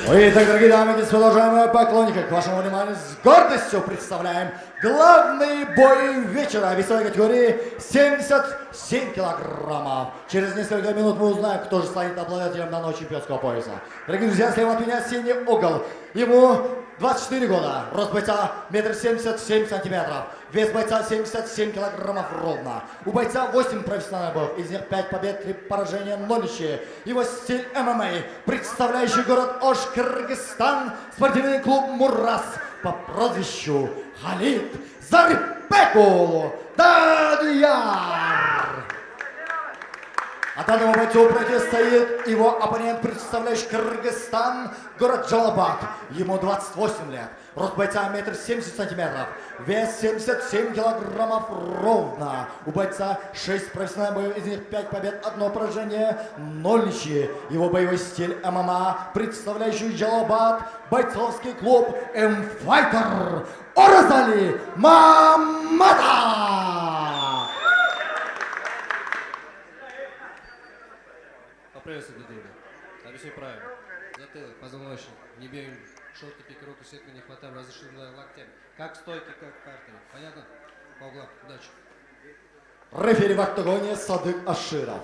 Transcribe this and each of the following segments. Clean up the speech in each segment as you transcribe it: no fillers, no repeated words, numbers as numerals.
Итак, дорогие дамы и господа, уважаемые поклонники, к вашему вниманию с гордостью представляем главный бой вечера в весовой категории 77 килограммов. Через несколько минут мы узнаем, кто же станет обладателем данного чемпионского пояса. Дорогие друзья, слева от меня синий угол. Ему 24 года, рост бойца 1,77 сантиметров, вес бойца 77 килограммов ровно. У бойца 8 профессиональных боев, из них 5 побед, 3 поражения, 0 ничьи. Его стиль ММА, представляющий город Ош, Кыргызстан, спортивный клуб «Мурас» по прозвищу Халид Зарипбекул Данияр. А данному бойцу противостоит его оппонент, представляющий Кыргызстан, город Джалабад. Ему 28 лет. Рост бойца 1,70 сантиметров. Вес 77 килограммов ровно. У бойца 6 профессиональных боев, из них 5 побед, 1 поражение, 0 ничьи. Его боевой стиль ММА, представляющий Джалабад, бойцовский клуб М-Файтер Оразали Мамата. Приветствую, друг друга. Объясню правильно. Затылок, позвоночник. Не бьем шорты, пики, руку, сетку, не хватаем, разрешим локтями. Как стойки, как в картере. Понятно? По углам. Удачи. Рефери в октагоне Садык Аширов.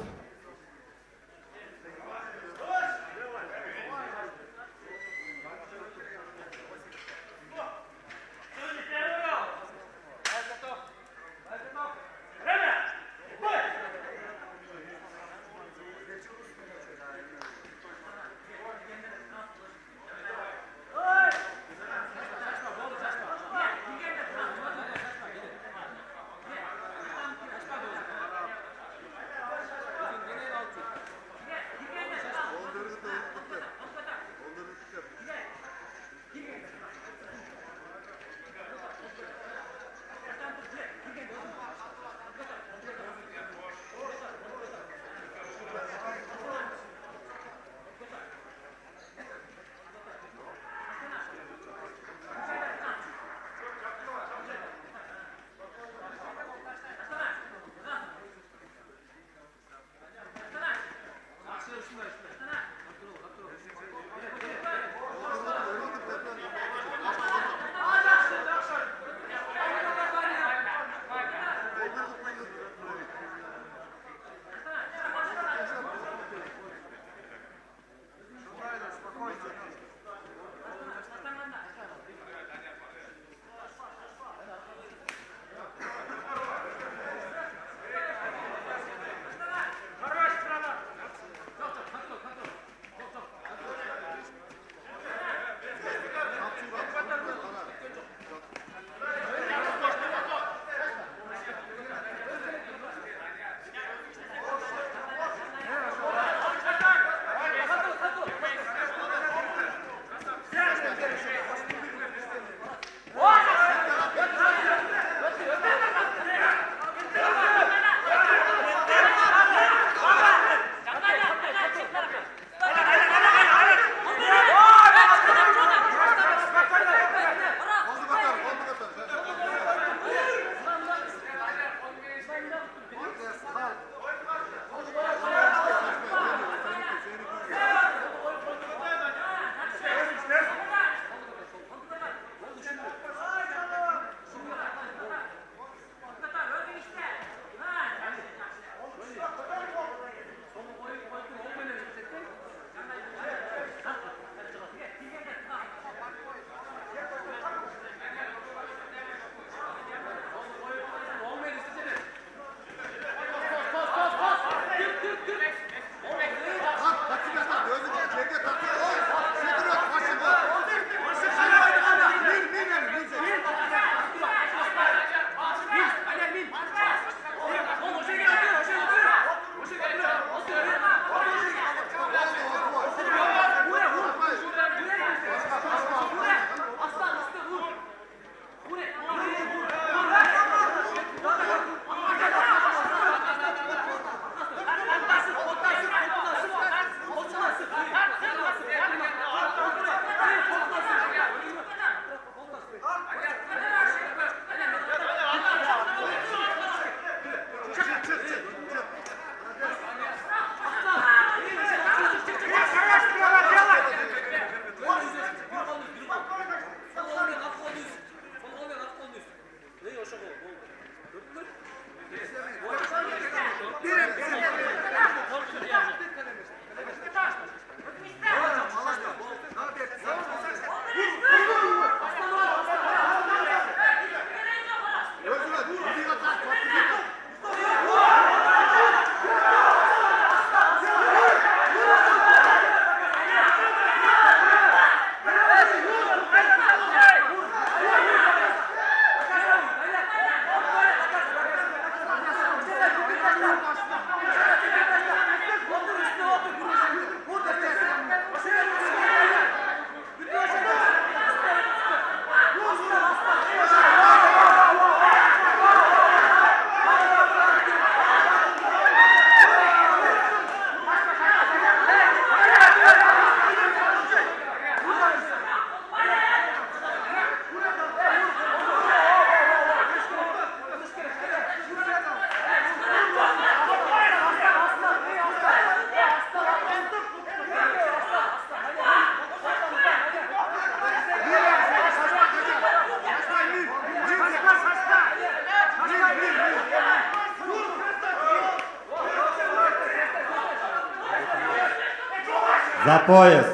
За пояс.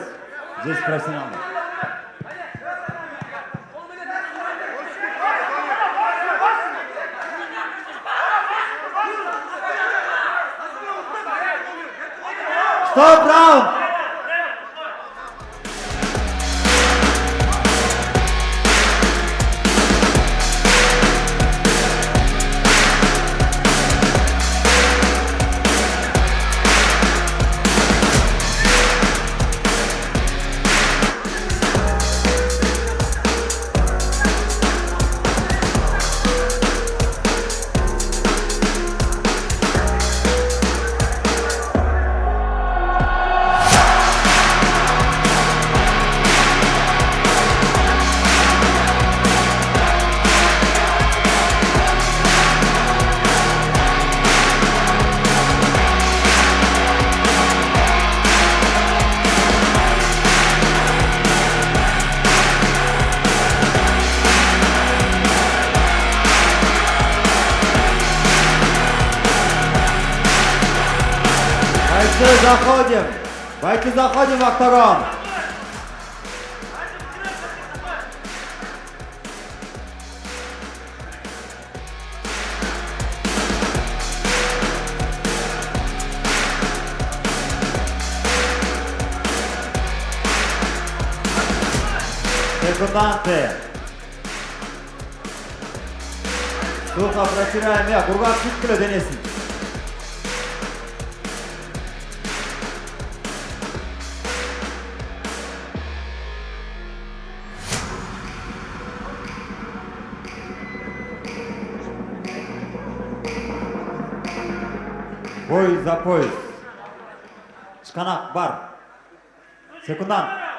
Здесь профессионально. Стоп, раунд! Бойцы, заходим во втором. Секунданты. Сухо протираем мяч. Кургак шүткілі денесін. Бой за пояс. Шканақ бар. Секундант.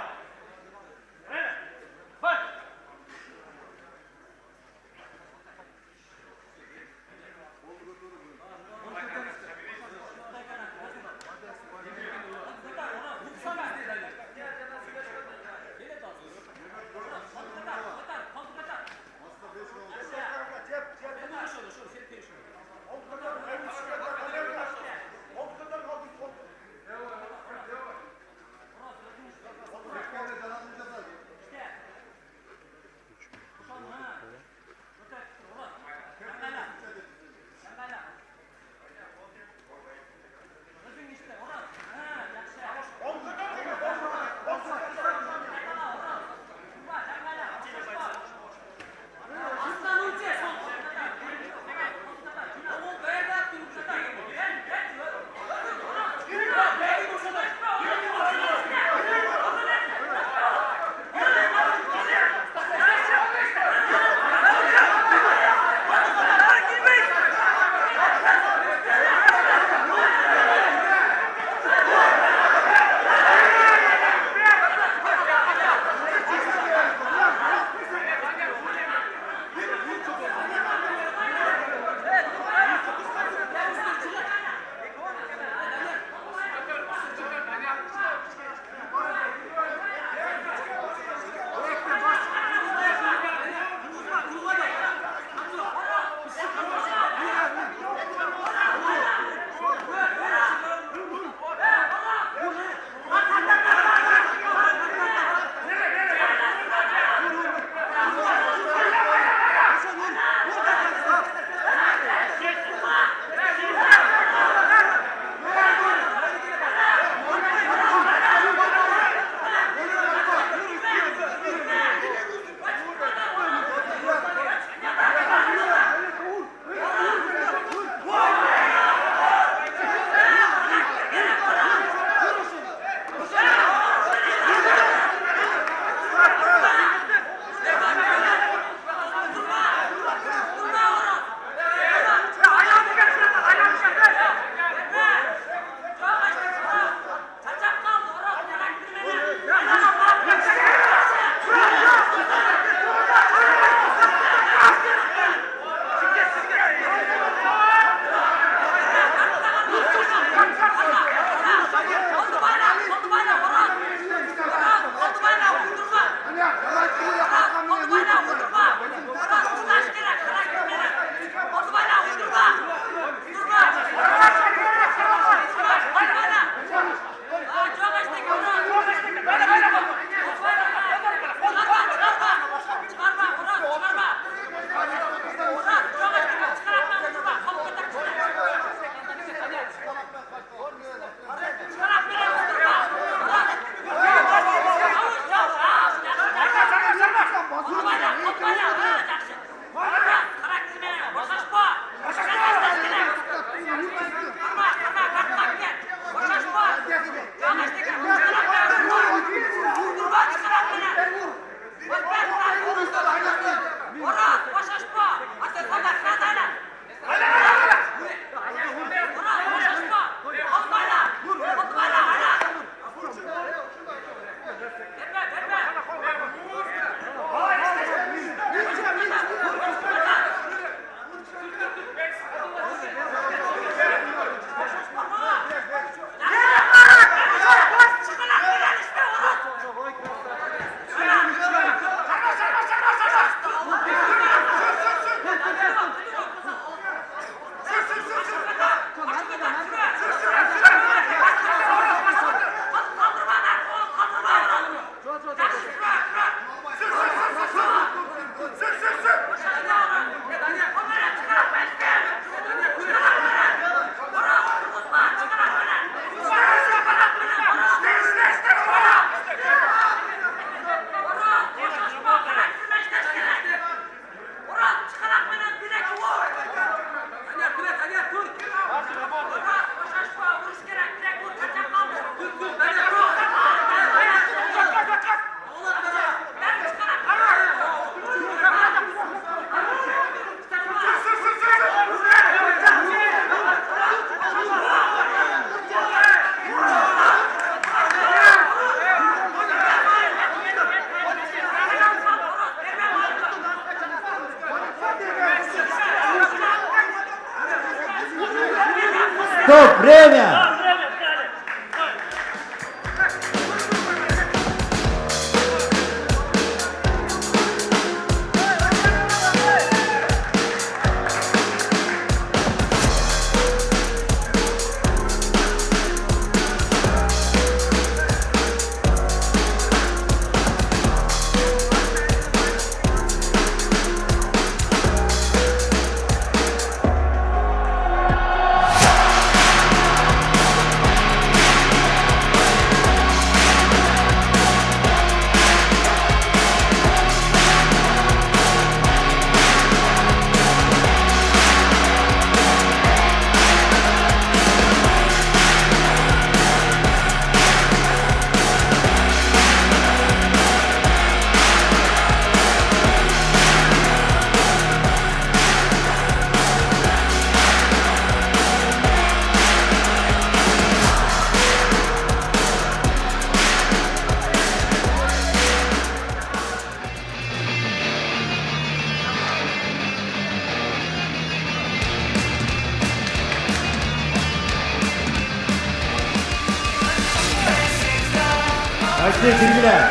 Baysi girgiler.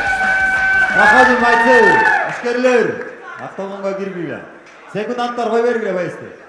Bahadim Baysi. Askerler. Oktagonga girgiler. Sekundantlar koy vergiler Baysi.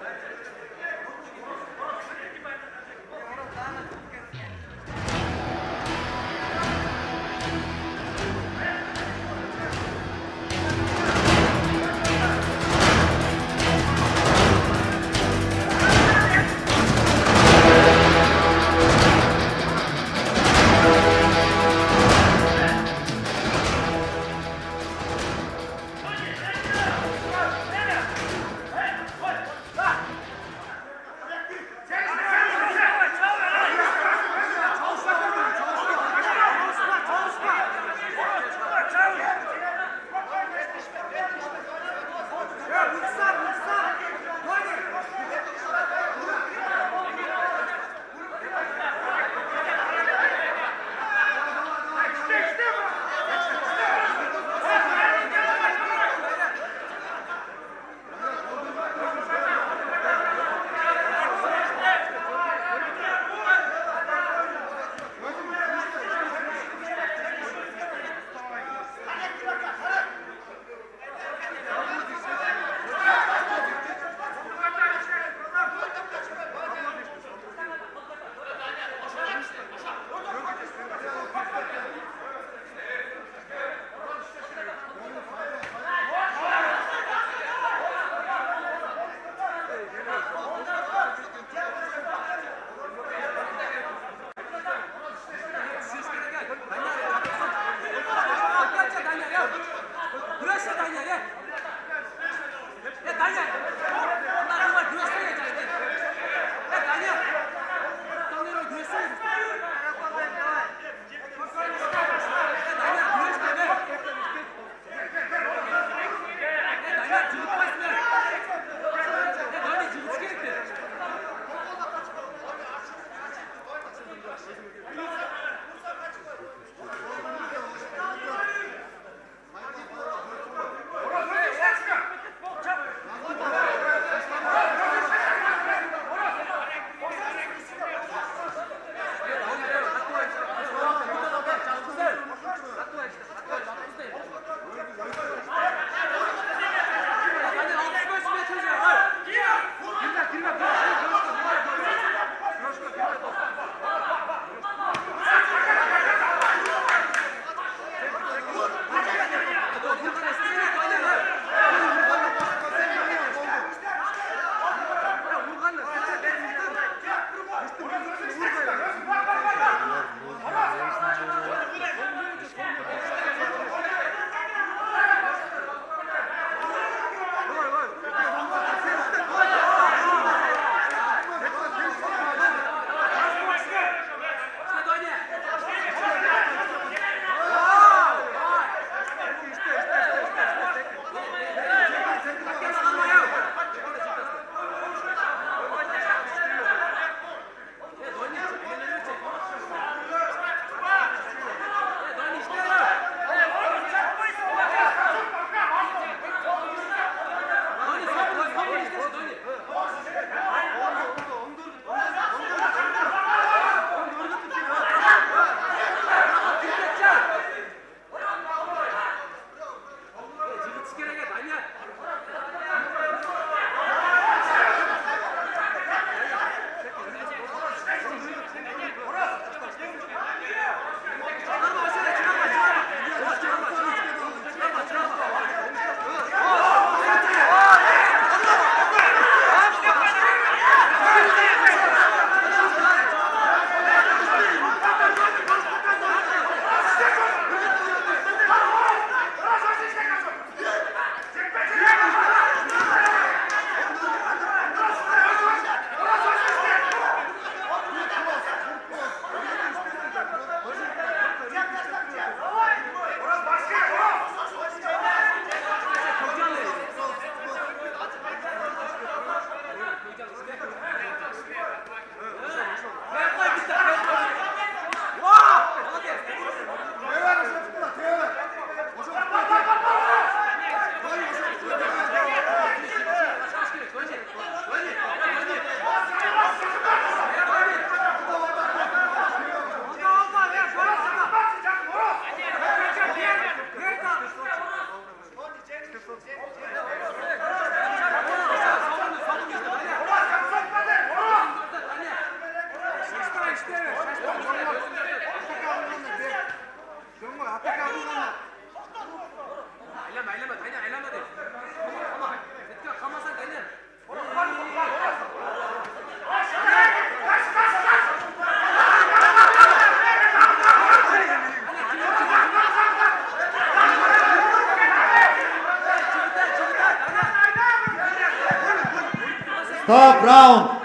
Стоп, раунд.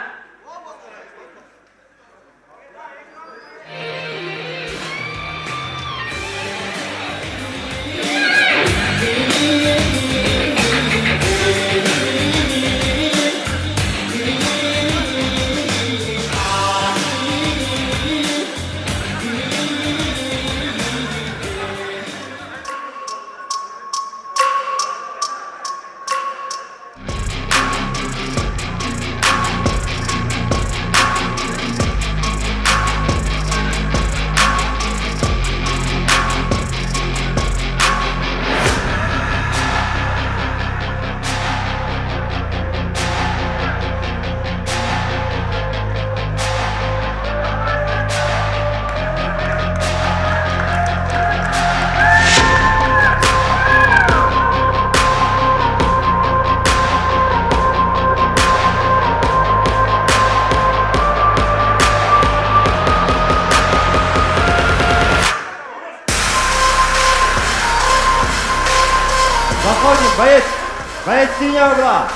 Заходим, боец. Боец синего угла.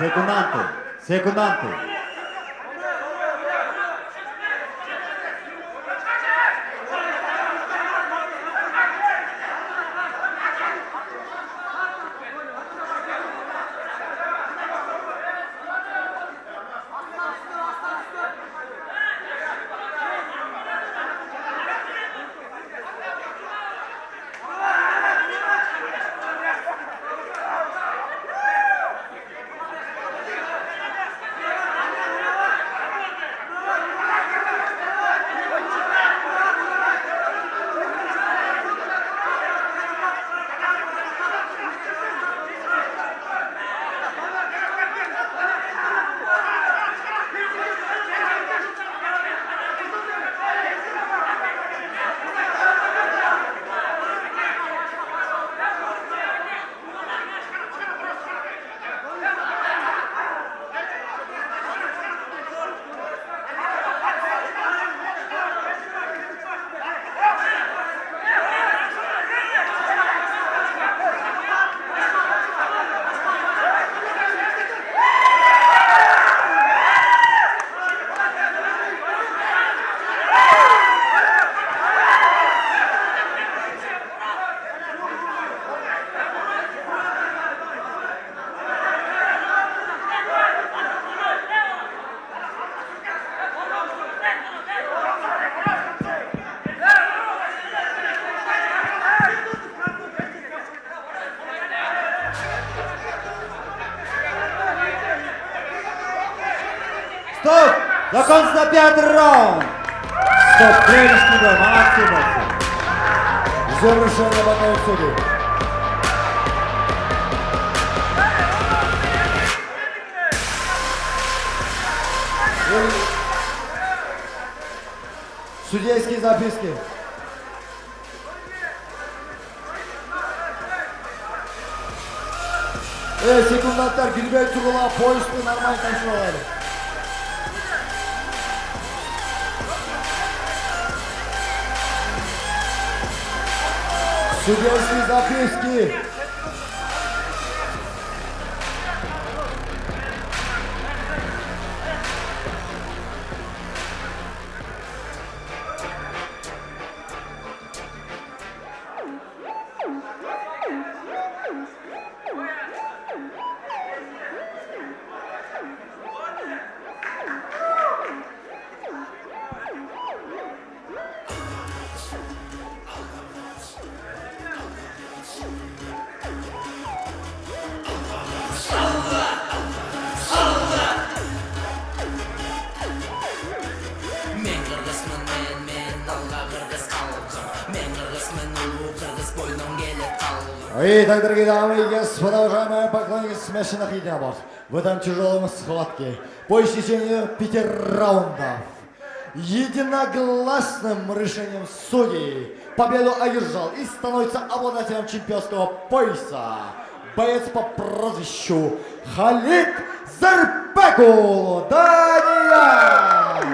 Секунданты. Стоп! Закончился 5-й раунд! Стоп, прелестный бой, молодцы. Завершение боковых судей. Судейские записки. Секунданттар кирбей тургула поезду нормально тамшылайды. Судейские записки. Итак, дорогие дамы и господа, уважаемые поклонники смешанных единоборств, в этом тяжелом схватке по истечению 5 раундов единогласным решением судей победу одержал и становится обладателем чемпионского пояса боец по прозвищу Халид Зарбекул Данияр.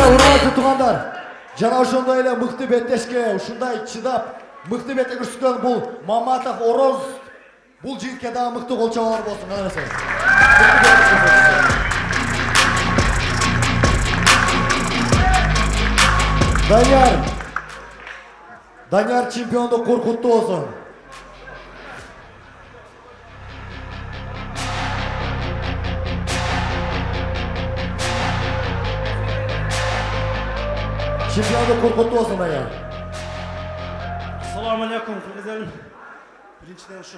Урматтуу туугандар, жана ошондой эле мыкты беттешке, ушундай чыдап, мыкты бетте көрсөткөн бул Маматов Ороз, бул жигитке дагы мыкты кол чабуулар болсун, кандай эмес? Данияр чемпиондук куркуттуу болсун. Чемпиондук куркуттуу болсун, Данияр. Assalomu alaykum, qirg'iz elim. Birinchidan shu.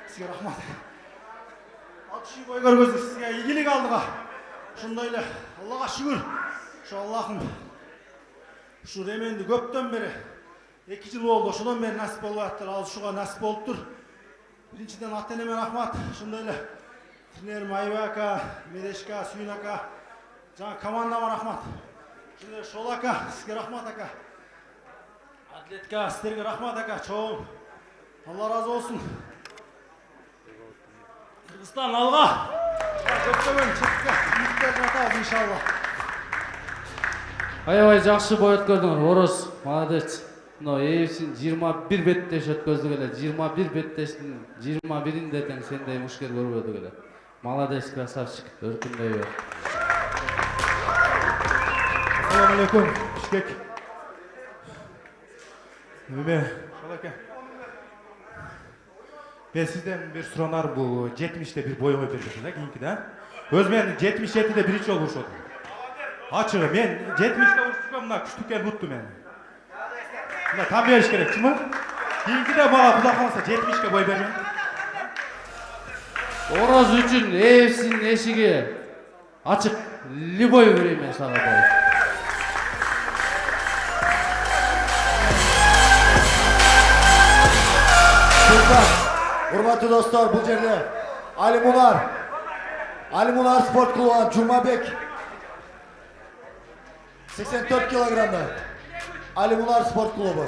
Sizga rahmat. Atışy boy көргөзүк sizga ийгилик алдыга. Ошондой эле Аллага шүгүр. Ошо Аллахым ушу ременди көптөн бери 2 жыл болду. Ошодон бери насип болуп аттыр. Алышууга насип болуптур. Биринчиден ата-энеме рахмат. Ошондой эле тренерим Айбек ака, Медешка, Сүйүн ака, жана командама рахмат. Ошондой Шол ака, сизге рахмат ака. Атлетка, сіздерге рахмат ака, чоң. Алла разы болсын. Kırgızistan alga. Köptömөн çekке büyükler жатабыз иншалла. Аябай жакшы бой өткөрдүңөр, Ороз, молодец. Мына ээсин 21 беттеш өткөздүк эле. 21 беттештин 21-inde тең сендей мушкер көрбөдүк эле. Молодец, красавчик. Өркүндөй бер. Assalomu alaykum, Bishkek. Nima? Shalaka. Ben sizden bir soranar bu 70'te bir boyama berdirsiniz, keyinki de. Öz men 77'de birinci ol vuruşodim. Açığı men 70'te vuruşup mına küçtükken unuttum yani. Mına tam beriş gerek, çımı? Keyinki de bana Kuda kalsa 70'te boy bermen. Ороз үчүн ээсинин эшиги ачык. Любой берейин сага бой. Hurmatli dostlar, bu жерде Alimunar sport klubu Cumabek 84 kilogramda. Alimunar sport klubu.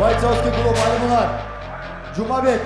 Бойцовский клуб Alimunar Cumabek